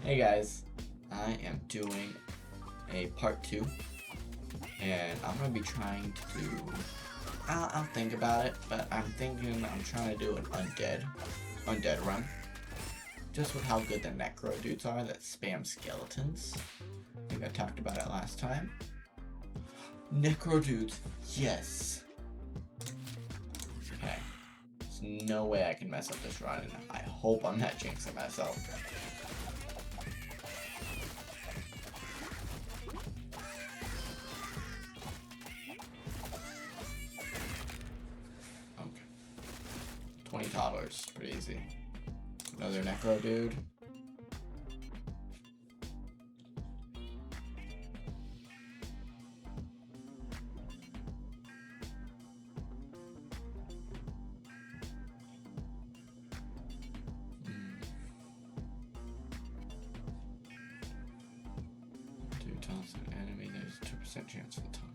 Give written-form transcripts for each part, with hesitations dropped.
Hey guys, I am doing a part 2, and I'm going to be trying to do, I'll think about it, but I'm trying to do an undead run, just with how good the necro dudes are that spam skeletons. I think I talked about it last time. Necro dudes, yes! Okay, there's no way I can mess up this run, and I hope I'm not jinxing myself. $20, pretty easy. Another necro dude. Two taunts an enemy, there's a 2% chance of the time.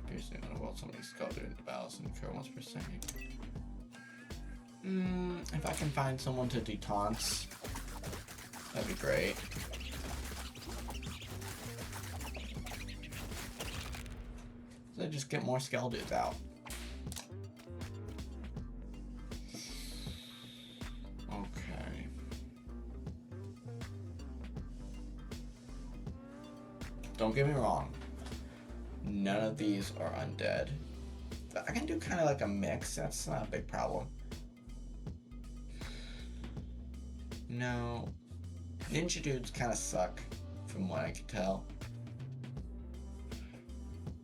Appears to unavail somebody's sculpted into battles and occur once per second. If I can find someone to do taunts, that'd be great. So just get more Skell dudes out. Okay. Don't get me wrong. None of these are undead. But I can do kind of like a mix. That's not a big problem. No. Ninja dudes kind of suck, from what I can tell.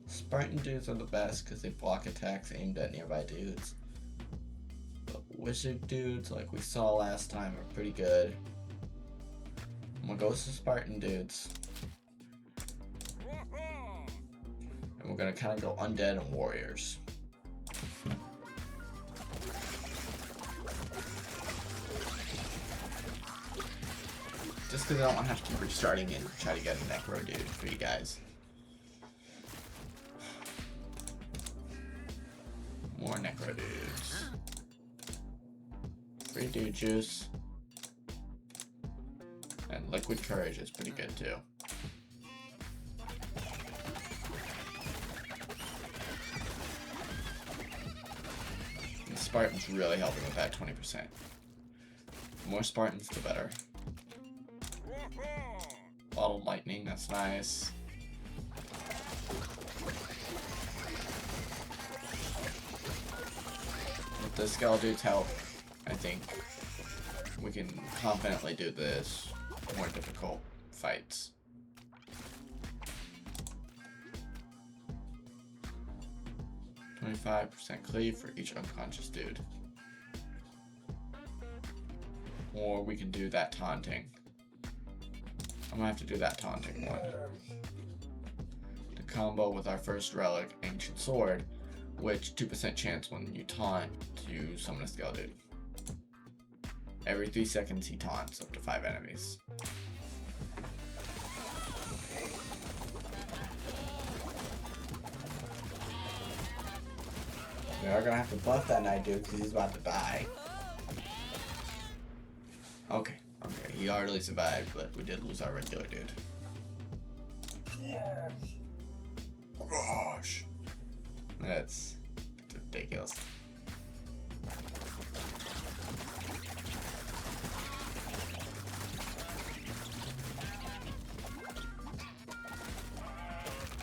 Spartan dudes are the best because they block attacks aimed at nearby dudes. But wizard dudes, like we saw last time, are pretty good. I'm gonna go with some Spartan dudes. And we're gonna kind of go undead and warriors. Just because I don't want to have to keep restarting and try to get a necro dude for you guys. More necro dudes. Free dude juice. And liquid courage is pretty good too. And Spartan's really helping with that 20%. The more Spartans, the better. Bottled lightning, that's nice. With the Skell dude's help, I think we can confidently do this more difficult fights. %25 cleave for each unconscious dude. Or we can do that taunting. I'm gonna have to do that taunting one. To combo with our first relic, Ancient Sword, which 2% chance when you taunt to summon a Skell dude. Every 3 seconds he taunts up to 5 enemies. We are gonna have to buff that Night Dude because he's about to die. Okay, he hardly survived, but we did lose our regular dude. Gosh. That's ridiculous.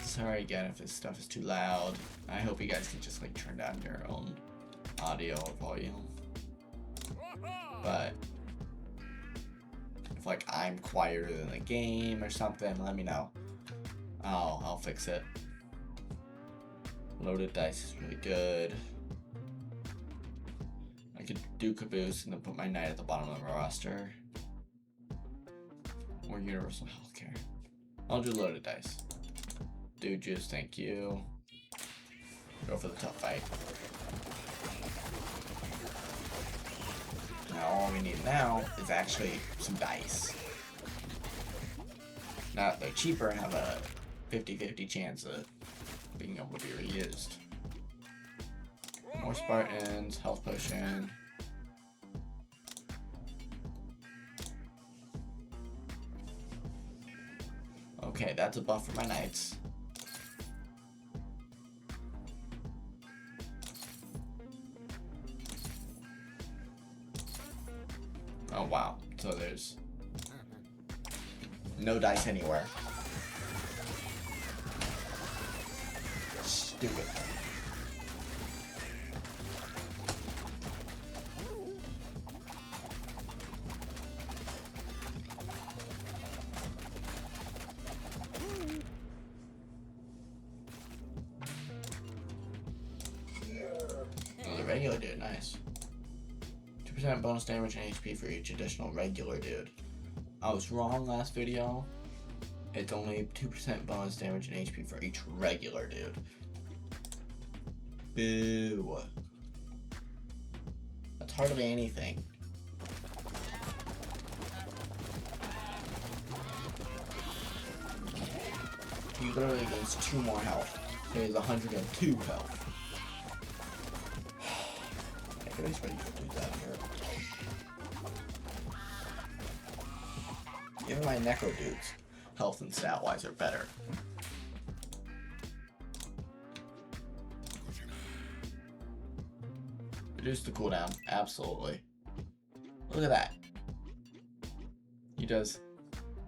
Sorry again if this stuff is too loud. I hope you guys can just like turn down your own audio volume. But if like I'm quieter than the game or something, let me know. I'll fix it. Loaded dice is really good. I could do Caboose and then put my knight at the bottom of the roster. Or universal healthcare. I'll do loaded dice. Dude juice, thank you. Go for the tough fight. Now all we need now is actually some dice. Now they're cheaper and have a 50-50 chance of being able to be reused. More Spartans, health potion. Okay, that's a buff for my knights. Oh wow, so there's no dice anywhere. Stupid. Oh, the regular dude, nice. 2% bonus damage and HP for each additional regular dude. I was wrong last video. It's only 2% bonus damage and HP for each regular dude. Boo. That's hardly anything. He literally gains 2 more health. So he has 102 health. I can always ready to do that here. Even my Necro dudes, health and stat wise, are better. Reduce the cooldown, absolutely. Look at that. He does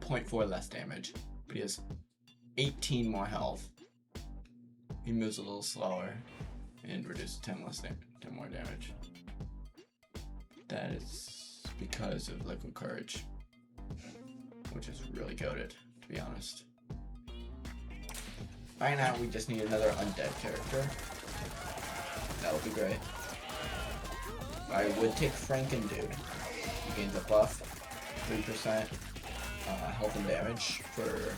0.4 less damage, but he has 18 more health. He moves a little slower and reduces 10 more damage. That is because of Liquid Courage, which is really goated, to be honest. Right now, we just need another undead character. That would be great. I would take Franken Dude. He gains a buff, 3% health and damage for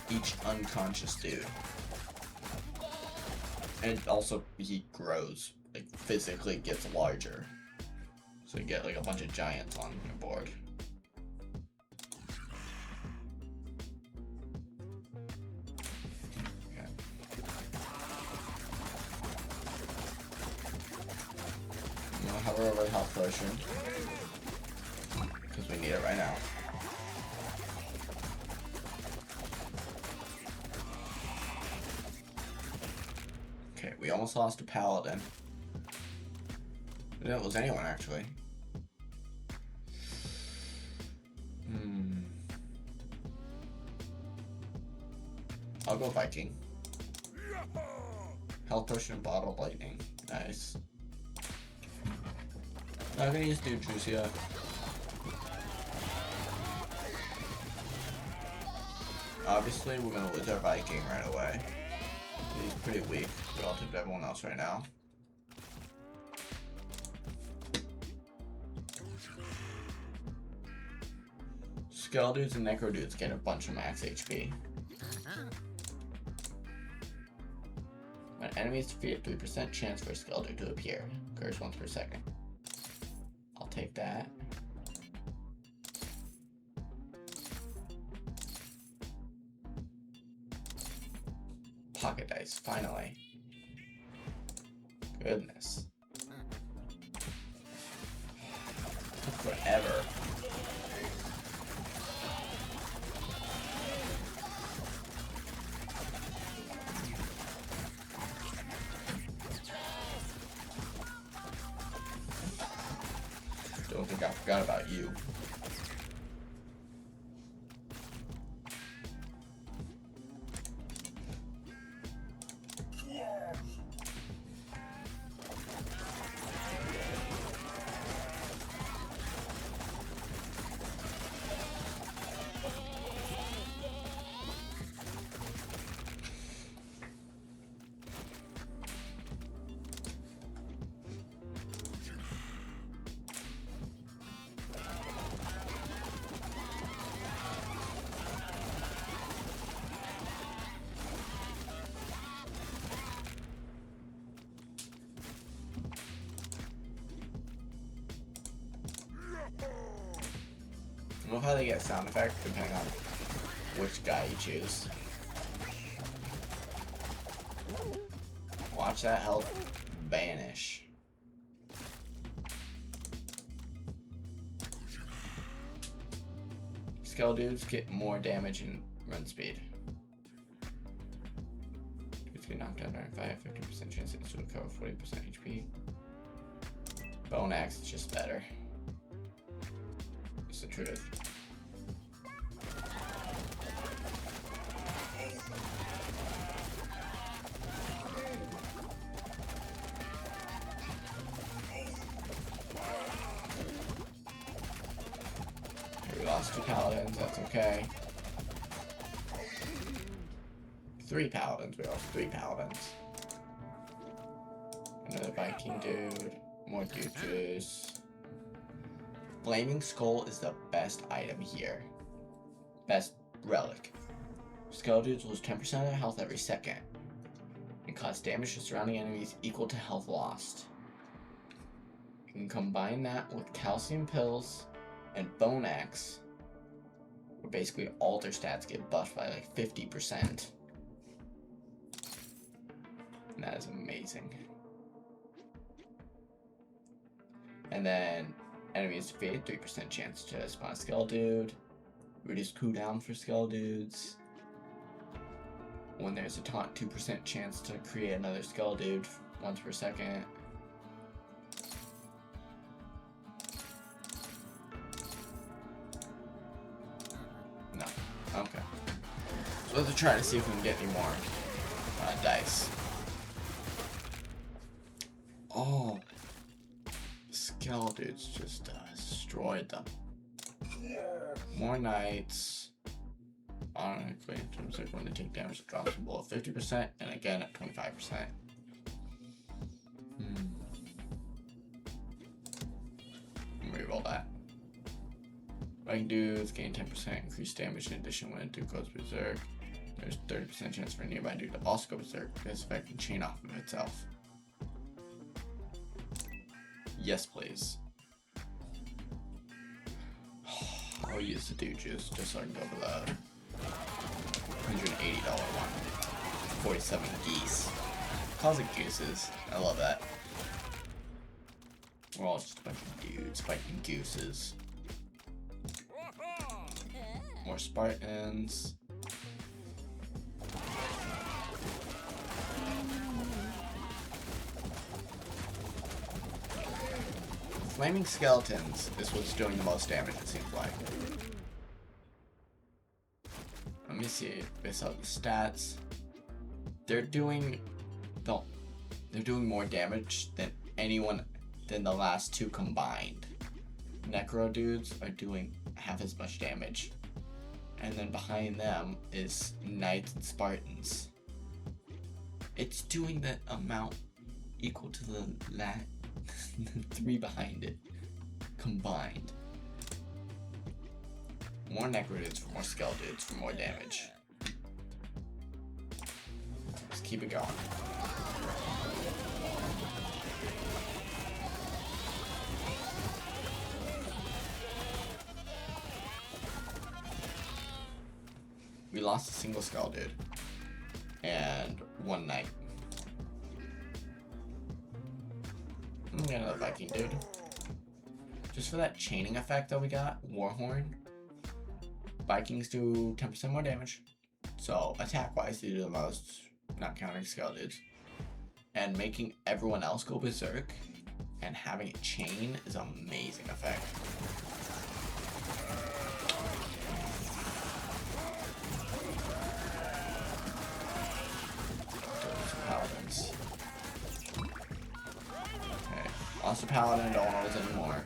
each unconscious dude. And also, he grows, like physically gets larger. So you get like a bunch of giants on your board. Okay. I'm gonna hover over the health potion, because we need it right now. Okay, we almost lost a paladin. We didn't lose anyone, actually. I'll go Viking. Health potion and bottle of lightning. Nice. I'm gonna use Dude Juicia. Obviously, we're gonna lose our Viking right away. He's pretty weak relative to everyone else right now. Skull dudes and Necro dudes get a bunch of max HP. When enemies defeat, 3% chance for a Skull dude to appear. Occurs once per second. I'll take that. Pocket dice, finally. Goodness. Took forever. Don't think I forgot about you. I love how they get sound effects depending on which guy you choose. Watch that health vanish. Skull dudes get more damage and Run speed. If you knock down during fight, 50% chance to recover 40% HP. Bone Axe is just better. It's the truth. We lost 2 paladins, that's okay. 3 paladins, we lost 3 paladins. Another Viking dude, more dudes. Flaming Skull is the best item here. Best relic. Skull dudes lose 10% of their health every second and cause damage to surrounding enemies equal to health lost. You can combine that with calcium pills and Bone Axe, where basically all their stats get buffed by like 50%. And that is amazing. And then enemies defeated, 3% chance to spawn a Skull Dude. Reduce cooldown for Skull Dudes. When there's a taunt, 2% chance to create another Skull Dude once per second. No. Okay. So let's try to see if we can get any more dice. Oh. Skull Dudes just destroyed them. More knights. Automatically, in terms of when they take damage, it drops below 50%, and again at 25%. Reroll that. Viking dudes gain 10% increased damage in addition when a dude goes berserk. There's 30% chance for a nearby dude to also go berserk. This effect can chain off of itself. Yes, please. I'll use the dude juice just so I can go for the $180 one. 47 geese. Calls it gooses. I love that. We're all just a bunch of dudes fighting gooses. More Spartans. Flaming Skeletons is what's doing the most damage, it seems like. Let me see based on the stats. They're doing more damage than anyone than the last 2 combined. Necro dudes are doing half as much damage. And then behind them is Knights and Spartans. It's doing the amount equal to the 3 behind it combined. More Necro dudes for more Skull dudes for more damage. Let's keep it going. We lost a single Skull dude and 1 Knight. We got another Viking dude. Just for that chaining effect that we got, Warhorn. Vikings do 10% more damage. So attack-wise, they do the most, not counting Skull dudes. And making everyone else go berserk and having it chain is an amazing effect. Paladins. Okay, lost a paladin, don't want those anymore.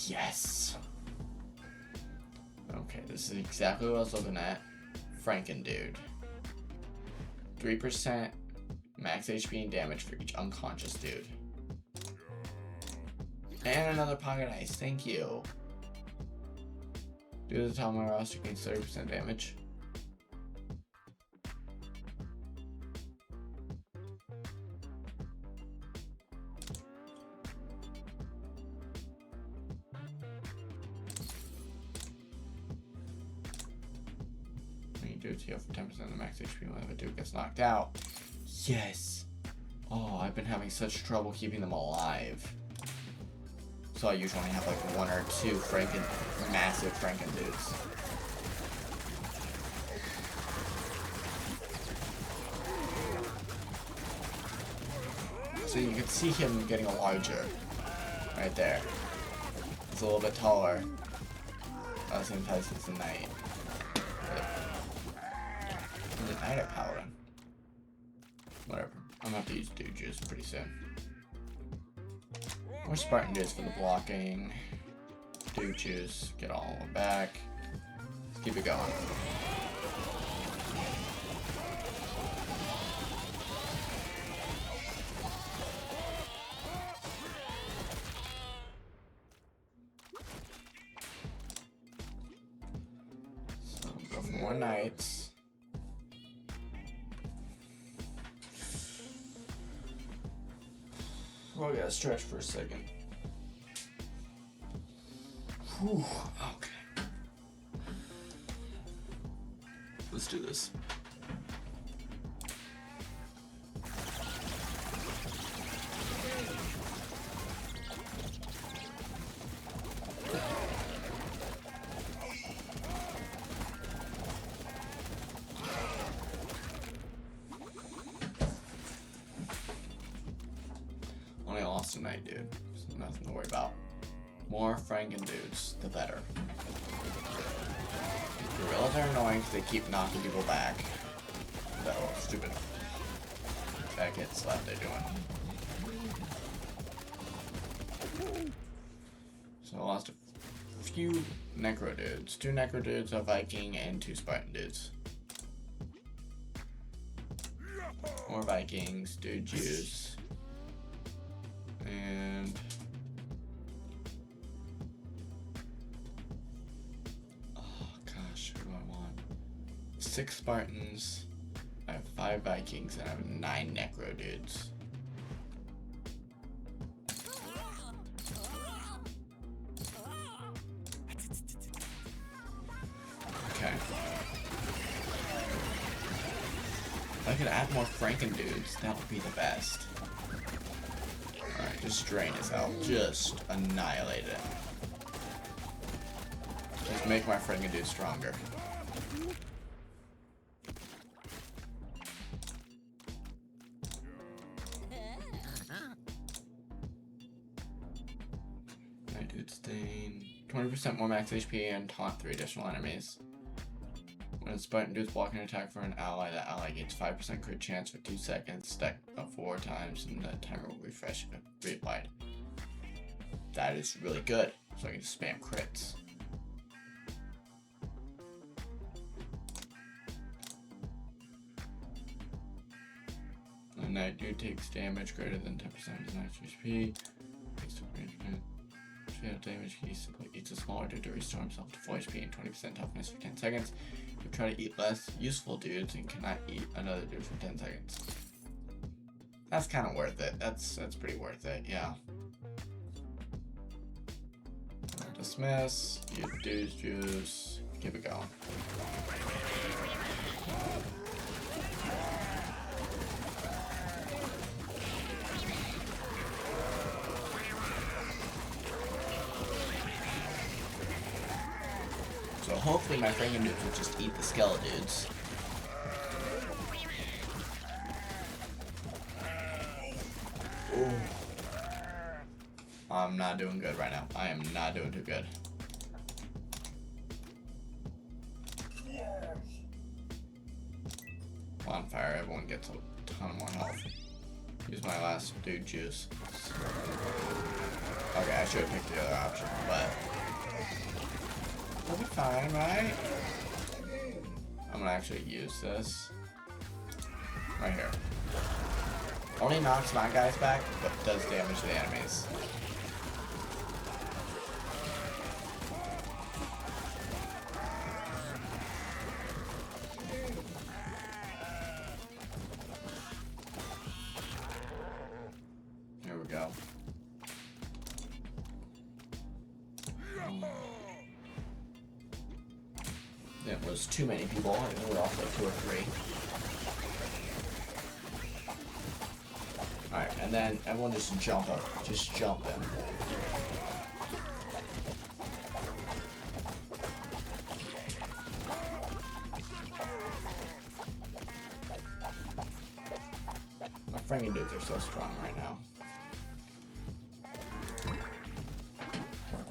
Yes. Okay, this is exactly what I was looking at. Franken dude. 3% max HP and damage for each unconscious dude. And another pocket ice, thank you. Dude at the top of my roster gains 30% damage. When you do it, heal for 10% of the max HP whenever a dude gets knocked out. Yes! Oh, I've been having such trouble keeping them alive. So I usually only have like 1 or 2 massive Franken dudes. So you can see him getting larger. Right there. He's a little bit taller. At the same time as the knight. The knight or paladin? Whatever. I'm gonna have to use dude juice pretty soon. More Spartan dudes for the blocking. Dude juice. Get all of them back. Let's keep it going. So go for more knights. Oh, I gotta stretch for a second. Whew, okay. Let's do this. Only lost tonight, dude. So nothing to worry about. More Franken dudes, the better. Gorillas are annoying because they keep knocking people back. That little stupid faggot slap they're doing. So I lost a few Necro dudes. 2 Necro dudes, a Viking, and 2 Spartan dudes. More Vikings, dude juice. And oh gosh, who do I want? 6 Spartans, I have 5 Vikings, and I have 9 Necro dudes. Okay. If I could add more Franken dudes, that would be the best. Alright, just drain his health. Just annihilate it. Just make my Franken dude stronger. My dude stain. 20% more max HP and taunt 3 additional enemies. When a Spartan dude's blocking an attack for an ally, that ally gains 5% crit chance for 2 seconds, stacked up 4 times, and the timer will refresh reapplied. That is really good, so I can just spam crits. And that dude takes damage greater than 10% of his max HP. Takes 20% damage. He simply eats a smaller dude to restore himself to full HP and 20% toughness for 10 seconds. You try to eat less useful dudes and cannot eat another dude for 10 seconds. That's kind of worth it. That's pretty worth it, yeah. Dismiss, use dude's juice, keep it going. So hopefully my Franken dudes will just eat the skeleton dudes. Ooh. I'm not doing good right now. I am not doing too good. Bonfire, everyone gets a ton more health. Use my last dude juice. Okay, I should have picked the other option, but we'll be fine, right? I'm gonna actually use this right here. Only knocks my guys back, but does damage to the enemies. Here we go. It was too many people. I think we were off like 2 or 3. and then everyone just jump up. Just jump in. My friggin' dudes are so strong right now.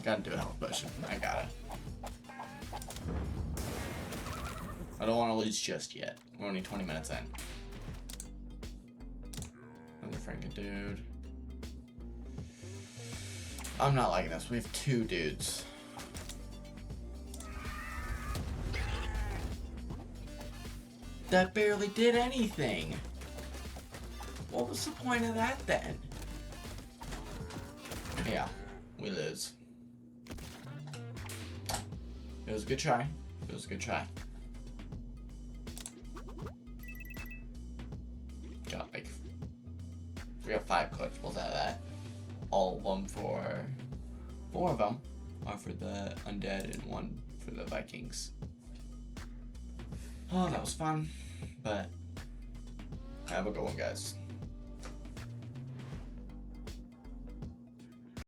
Gotta do a health potion. I got it. I don't want to lose just yet. We're only 20 minutes in. Another friggin' dude. I'm not liking this. We have 2 dudes. That barely did anything. What was the point of that then? Yeah, we lose. It was a good try. It was a good try. Got like, we got 5 collectibles out of that. All of them for, 4 of them are for the undead and 1 for the Vikings. Oh, that was fun, but have a good one, guys.